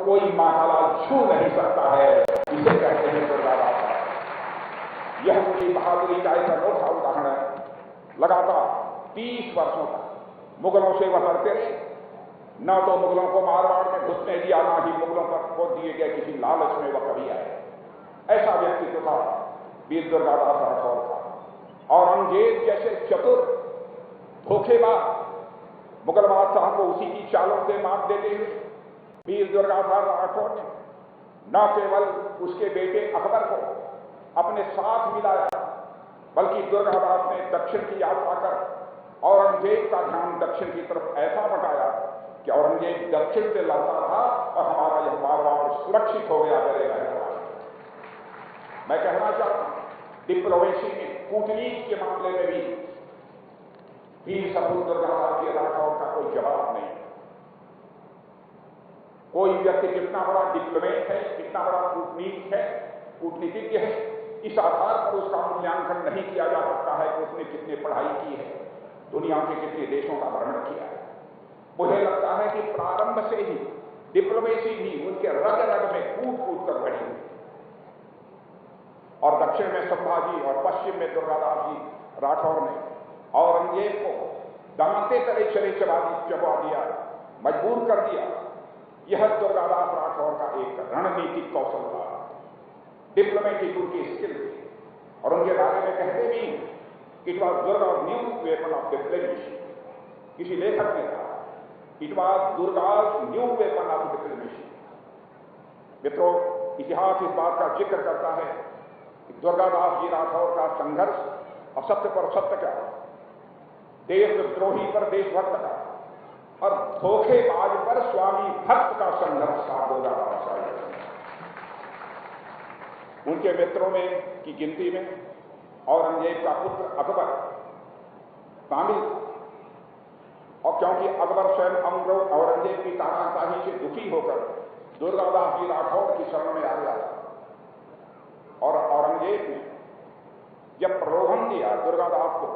कोई मातालाल छू नहीं सकता है। इसे कहते हैं दुर्गा दास। यह उनकी बहादुरी का एक अनोखा उदाहरण है। लगातार 30 वर्षों तक मुगलों से वह लड़ते रहे। न तो मुगलों को मारवाड़ में घुसने दिया, न ही मुगलों पर को दिए गए किसी लालच में वह कभी आए। ऐसा व्यक्तित्व था वीर दुर्गादास राठौर का। औरंगजेब जैसे चतुर धोखेबाज मुगल बादशाह को उसी की चालों से मात देते हुए वीर दुर्गादास राठौर ने न केवल उसके बेटे अकबर को अपने साथ मिलाया, बल्कि दुर्गादास ने दक्षिण की यात्रा कर औरंगजेब का ध्यान दक्षिण की तरफ ऐसा बटाया कि औरंगजेब दक्षिण से लड़ता था और हमारा यह मारवाड़ सुरक्षित हो गया। मेरे मैं कहना चाहता हूं, डिप्लोमेसी में, कूटनीति के मामले में भी वीर सपूत दुर्गादास जी राठौर का कोई जवाब नहीं। कोई व्यक्ति कितना बड़ा डिप्लोमेट है, कितना बड़ा कूटनीतिक है, कूटनीतिज्ञ है, इस आधार पर उसका मूल्यांकन नहीं किया जा सकता है कि उसने कितनी पढ़ाई की है, दुनिया के कितने देशों का भ्रमण किया है। मुझे लगता है कि प्रारंभ से ही डिप्लोमेसी भी उनके रग रग में कूट कूट कर बढ़ी हुई। और दक्षिण में संभाजी और पश्चिम में दुर्गादास जी राठौर ने औरंगजेब को दांते तले चले चबा दिया, मजबूर कर दिया। यह दुर्गादास राठौर का एक रणनीतिक कौशल था, डिप्लोमेटिक उनकी स्किल थी। और उनके बारे में कहते भी it was Durga new weapon of diplomacy. किसी लेखक ने कहा it was Durga's new weapon of diplomacy. मित्रों, इतिहास इस बात का जिक्र करता है कि दुर्गादास जी राठौर का संघर्ष असत्य पर सत्य का, देशद्रोही पर देशभक्त का और धोखेबाज पर स्वामी भक्त का संघर्ष था दुर्गादास का। उनके मित्रों में की गिनती में औरंगजेब का पुत्र अकबर शामिल था। और क्योंकि अकबर स्वयं औरंगजेब की तानाशाही से दुखी होकर दुर्गादास जी राठौर की शरण में आ गया था, और औरंगजेब ने जब प्रलोभन दिया दुर्गादास को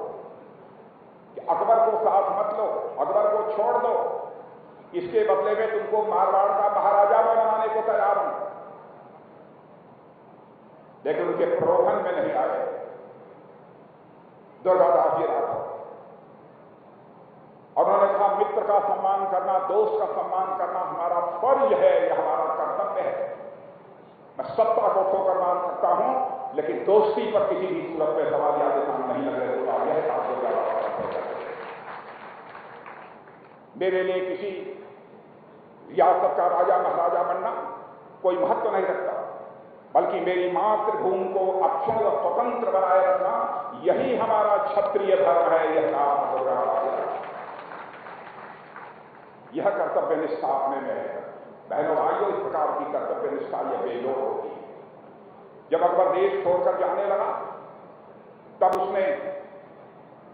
कि अकबर को साथ मत लो, अकबर को छोड़ दो, इसके बदले में तुमको मारवाड़ का महाराजा बनाने को तैयार हूं, लेकिन उनके प्रलोभन में नहीं आए दुर्गादास जी राठौर। और उन्होंने कहा मित्र का सम्मान करना, दोस्त का सम्मान करना हमारा फर्ज है, यह हमारा कर्तव्य है। मैं सत्ता को ठोकर मार सकता हूं, लेकिन दोस्ती पर किसी भी सूरत में सवाल या निशान नहीं लगे। मेरे लिए किसी रियासत का राजा महाराजा बनना कोई महत्व नहीं रखता, बल्कि मेरी मातृभूमि को अक्षुण व स्वतंत्र बनाए रखना, यही हमारा क्षत्रिय धर्म है। यह कर्तव्य निष्ठा अपने में है। बहनों भाइयों, इस प्रकार की कर्तव्य निष्ठा यह बेजोड़ होती है। जब अकबर देश छोड़कर जाने लगा, तब उसने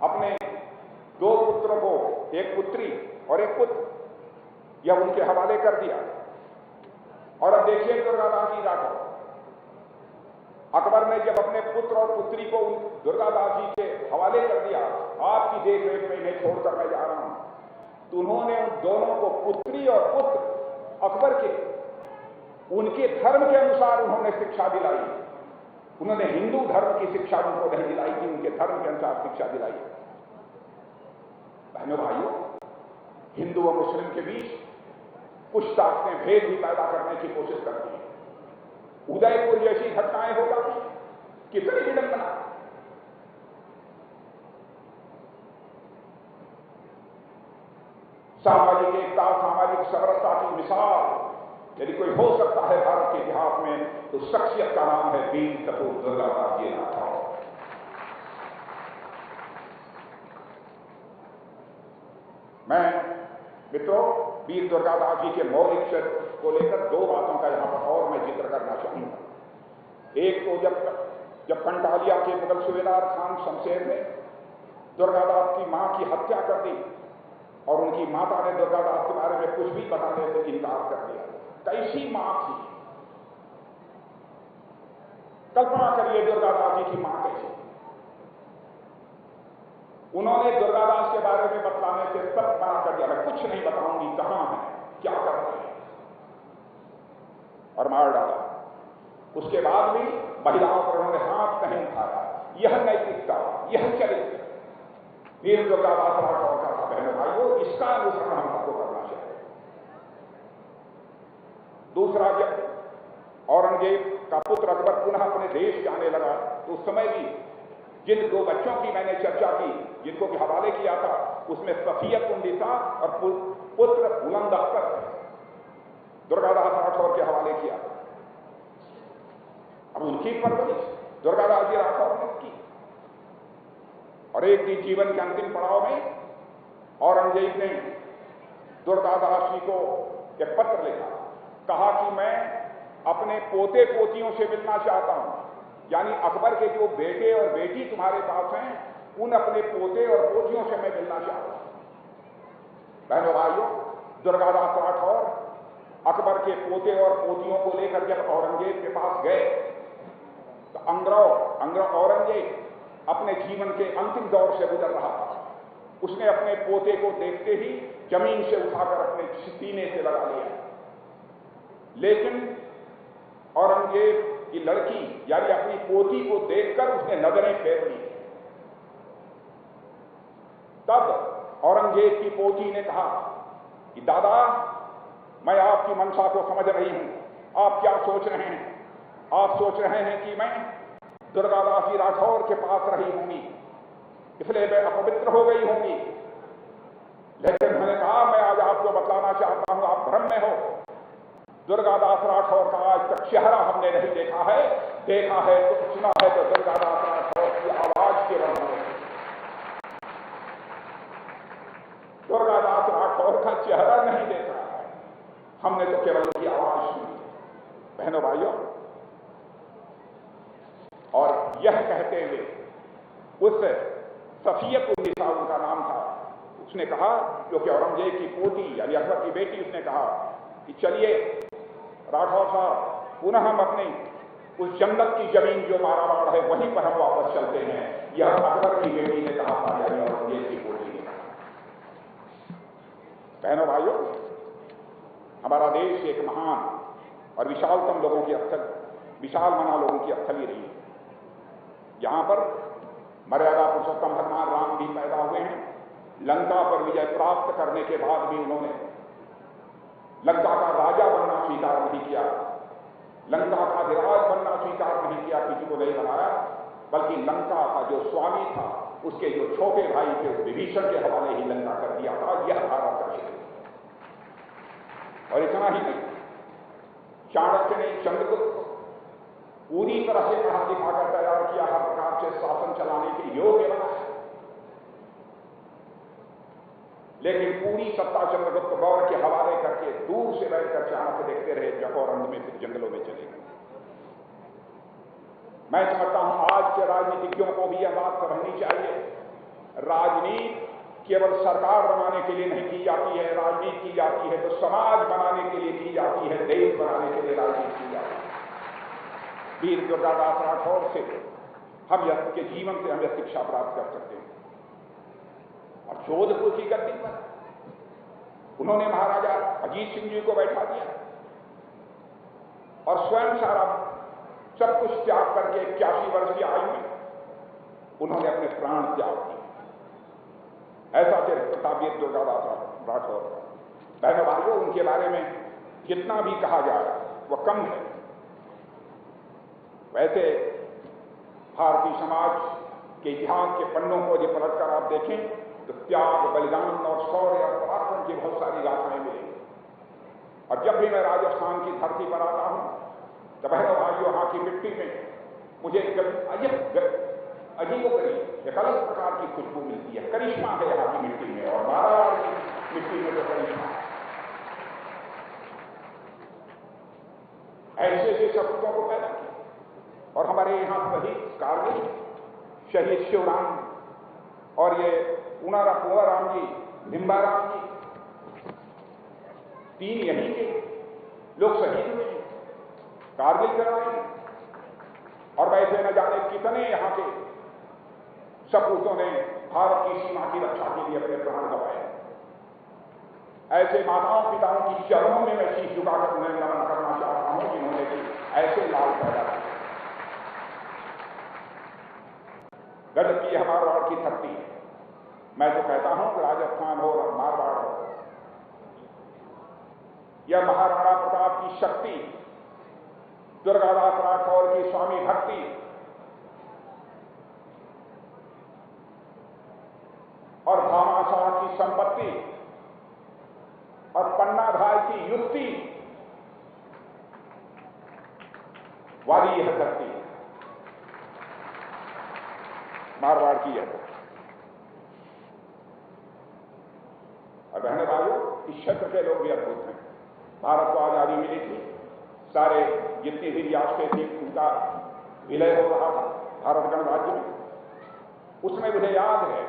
अपने 2 पुत्रों को, एक पुत्री और एक पुत्र, यह उनके हवाले कर दिया। और अब देखिए दुर्गादास जी राठौर, अकबर ने जब अपने पुत्र और पुत्री को दुर्गादास जी के हवाले कर दिया, आपकी देख रेख में इन्हें छोड़कर मैं जा रहा हूं, तो उन्होंने उन दोनों को, पुत्री और पुत्र अकबर के, उनके धर्म के अनुसार उन्होंने शिक्षा दिलाई। उन्होंने हिंदू धर्म की शिक्षा उनको नहीं दिलाई थी, उनके धर्म के अनुसार शिक्षा दिलाई। बहनों भाइयों, हिंदू और मुस्लिम के बीच कुछ ताकतें भेद भी पैदा करने की कोशिश करती हैं। उदयपुर जैसी घटनाएं हो जाती, कितनी विडंबना। सामाजिक एकता, सामाजिक समरसता की मिसाल यदि कोई हो सकता है भारत के इतिहास में, तो शख्सियत का नाम है वीर सपूत दुर्गादास जी राठौर। मैं मित्रों, वीर दुर्गादास जी के मौलिक चरित्र को लेकर 2 बातों का यहां पर और मैं जिक्र करना चाहूंगा। एक तो जब कंटालिया के मुगल सूबेदार खान शमशेर ने दुर्गादास की मां की हत्या कर दी और उनकी माता ने दुर्गादास के बारे में कुछ भी बताने से इनकार कर दिया। कैसी मां थी, कल्पना करिए दुर्गादास जी की मां कैसी। उन्होंने दुर्गादास के बारे में बतलाने से सब मना कर दिया, मैं कुछ नहीं बताऊंगी, कहां है, क्या कर रहे हैं। और मार डाला। उसके बाद भी महिलाओं पर उन्होंने हाथ नहीं उठाया। यह नैतिकता, यह चरित्र वीर दुर्गादास राठौर का था। बहनों भाइयों, इसका अनुसरण हम सबको करना चाहिए। दूसरा, जब औरंगजेब का पुत्र अकबर पुनः अपने देश जाने लगा तो उस समय भी जिन 2 बच्चों की मैंने चर्चा की, जिनको भी हवाले किया था, उसमें सफियतुन्निसा और पुत्र बुलंद अख्तर दुर्गादास राठौर के हवाले किया। अब उनकी परवरिश दुर्गादास जी राठौर ने की और एक दिन जीवन के अंतिम पड़ाव में औरंगजेब ने दुर्गादास जी को एक पत्र लिखा। कहा कि मैं अपने पोते पोतियों से मिलना चाहता हूं, यानी अकबर के जो बेटे और बेटी तुम्हारे पास हैं, उन अपने पोते और पोतियों से मैं मिलना चाहता हूं। बहनों भाइयों, दुर्गादास राठौर अकबर के पोते और पोतियों को लेकर जब औरंगजेब के पास गए तो अंग्रव औरंगजेब अपने जीवन के अंतिम दौर से गुजर रहा था। उसने अपने पोते को देखते ही जमीन से उठाकर अपने सीने से लगा लिया। लेकिन औरंगजेब की लड़की यानी अपनी पोती को देखकर उसने नजरें फेर ली। तब औरंगजेब की पोती ने कहा कि दादा, मैं आपकी मंशा को समझ रही हूं। आप क्या सोच रहे हैं? आप सोच रहे हैं कि मैं दुर्गादास जी राठौर के पास रही होंगी, इसलिए मैं अपवित्र हो गई होंगी। लेकिन मैंने कहा, मैं आज आपको बताना चाहता हूं, आप भ्रम में हो। दुर्गादास राठौर का आज तक चेहरा हमने नहीं देखा है। देखा है तो सुना है तो दुर्गादास राठौर की आवाज केवल हमने। दुर्गादास राठौर का चेहरा नहीं देखा है, हमने तो केवल उनकी आवाज सुनी। बहनों भाइयों, और यह कहते हुए उस सफियतुन्निसा उनका नाम था, उसने कहा, जो कि औरंगजेब की पोती यानी अकबर की बेटी, उसने कहा कि चलिए राठौर साहब, पुनः हम अपनी उस जन्नत की जमीन जो मारावाड़ है वहीं पर हम वापस चलते हैं। यह अकबर की बेटी ने कहा था, यानी औरंगजेब की पोती ने कहा। बहनों भाइयों, हमारा देश एक महान और विशालतम लोगों की स्थल, विशाल मना लोगों की स्थली रही है। यहां पर मर्यादा पुरुषोत्तम भगवान राम भी पैदा हुए हैं। लंका पर विजय प्राप्त करने के बाद भी उन्होंने लंका का राजा बनना स्वीकार नहीं किया, लंका का अधिराज बनना स्वीकार नहीं किया, किसी को नहीं बनाया, बल्कि लंका का जो स्वामी था उसके जो छोटे भाई थे उस विभीषण के हवाले ही लंका कर दिया था। यह भारत का क्षेत्र। और इतना ही नहीं, चाणक्य ने चंद्रगुप्त को पूरी तरह से पढ़ा दिखाकर तैयार किया, हर प्रकार से शासन चलाने के योग्य बनाया, लेकिन पूरी सत्ता चंद्रगुप्त मौर्य के हवाले करके दूर से बैठकर चाणक्य देखते रहे, जब और अंत में फिर जंगलों में चले गए। मैं समझता हूं आज के राजनीतिज्ञों को भी यह बात समझनी चाहिए, राजनीति केवल सरकार बनाने के लिए नहीं की जाती है। राजनीति की जाती है तो समाज बनाने के लिए की जाती है, देश बनाने के लिए राजनीति की जाती है। वीर दुर्गादास राठौर से हम यह के जीवन से हमें शिक्षा प्राप्त कर सकते हैं। और जोधपुर की गद्दी पर उन्होंने महाराजा अजीत सिंह जी को बैठा दिया और स्वयं सारा सब कुछ त्याग करके 81 वर्ष की आयु में उन्होंने अपने प्राण त्याग दिए। ऐसा चरित्र था वीर दुर्गादास राठौर का। बहनों भाइयों, उनके बारे में जितना भी कहा जाए वह कम है। वैसे भारतीय समाज के इतिहास के पन्नों को यदि पलटकर आप देखें तो त्याग, बलिदान और शौर्य और पराक्रम की बहुत सारी गाथाएं मिलेंगी। और जब भी मैं राजस्थान की धरती पर आता हूं तो बहनों भाइयों, यहाँ की मिट्टी में मुझे अजीबोगरीब एक अलग प्रकार की खुशबू मिलती है। करिश्मा है यहाँ की मिट्टी में, और मारवाड़ की मिट्टी में जो करिश्मा है, ऐसे ऐसे सपूतों को पैदा किया। और हमारे यहाँ शहीद कारगिल, शहीद शिवराम और ये कुंवरराम जी, निम्बाराम जी, 3 यहीं के लोग शहीद हुए हैं कारगिल के लड़ाई में। और वैसे न जाने कितने यहाँ के सपूतों ने भारत की सीमा की रक्षा के लिए अपने प्राण गंवाए। ऐसे माताओं पिताओं की चरणों में मैं शीश झुकाकर उन्हें नमन करना चाहता हूं जिन्होंने यह मारवाड़ की धरती है। मैं तो कहता हूं कि राजस्थान हो और मारवाड़ हो, यह महाराणा प्रताप की शक्ति, दुर्गादास राठौर की स्वामी भक्ति और भामाशाह की संपत्ति और पन्नाधार की युक्ति वाली यह धरती है, मारवाड़ की यह धरती। और बहने भाइयों, इस क्षेत्र के लोग भी अद्भुत हैं। भारत को आजादी मिली थी, सारे जितनी भी रियासतें थी उनका विलय हो रहा था भारत गणराज्य में। उसमें मुझे याद है,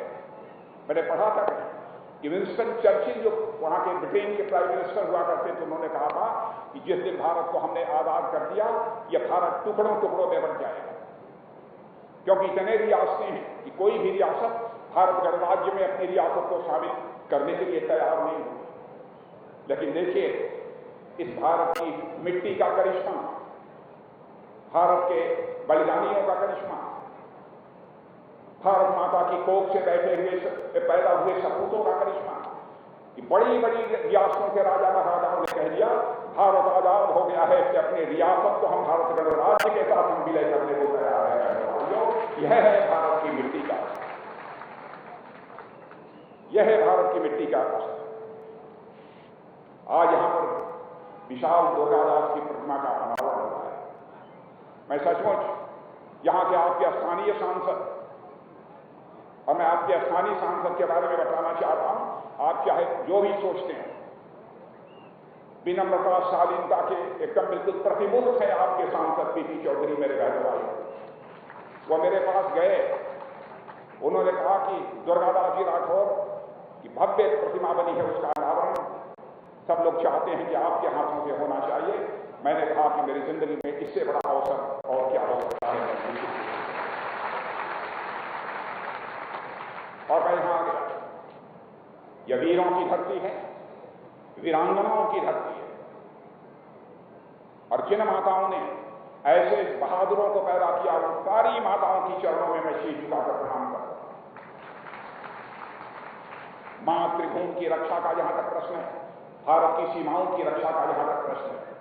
मैंने पढ़ा था कि विंस्टन चर्चिल जो वहां के ब्रिटेन के प्राइम मिनिस्टर हुआ करते थे, उन्होंने कहा था कि जिस दिन भारत को हमने आजाद कर दिया, यह भारत टुकड़ों टुकड़ों में बंट जाएगा, क्योंकि इतने रियासतें हैं कि कोई भी रियासत भारत गणराज्य में अपनी रियासत को शामिल करने के लिए तैयार नहीं हुई। लेकिन देखिए, इस भारत की मिट्टी का करिश्मा, भारत के बलिदानियों का करिश्मा, भारत माता की कोख से पैदा हुए सपूतों का करिश्मा, कि बड़ी बड़ी रियासतों के राजा महाराजाओं ने कह दिया भारत आजाद हो गया है, कि अपनी रियासत को हम भारत गणराज्य के साथ हम विलय करने को तैयार है। यह है भारत की मिट्टी का, यह है भारत की मिट्टी का असर। आज यहां पर विशाल दुर्गादास की प्रतिमा का अनावरण हुआ है। मैं सचमुच यहां के आपके स्थानीय सांसद, और मैं आपके स्थानीय सांसद के बारे में बताना चाहता हूं, आप चाहे जो भी सोचते हैं, विनम्रता शालीनता के एकदम बिल्कुल प्रतिमूर्त है आपके सांसद पीपी चौधरी, मेरे बहन भाई। वो मेरे पास गए, उन्होंने कहा कि दुर्गादास जी राठौर की भव्य प्रतिमा बनी है, उसका अनावरण सब लोग चाहते हैं कि आपके हाथों से होना चाहिए। मैंने कहा कि मेरी जिंदगी में इससे बड़ा अवसर और क्या हो सकता है। और मैं यहां आ गया। यह वीरों की धरती है, वीरांगनाओं की धरती है, और जिन माताओं ने ऐसे बहादुरों को पैदा किया, उन सारी माताओं की चरणों में मैं शीश झुकाकर प्रणाम करता हूं। मातृभूमि की रक्षा का जहां तक प्रश्न है, भारत की सीमाओं की रक्षा का जहां तक प्रश्न है,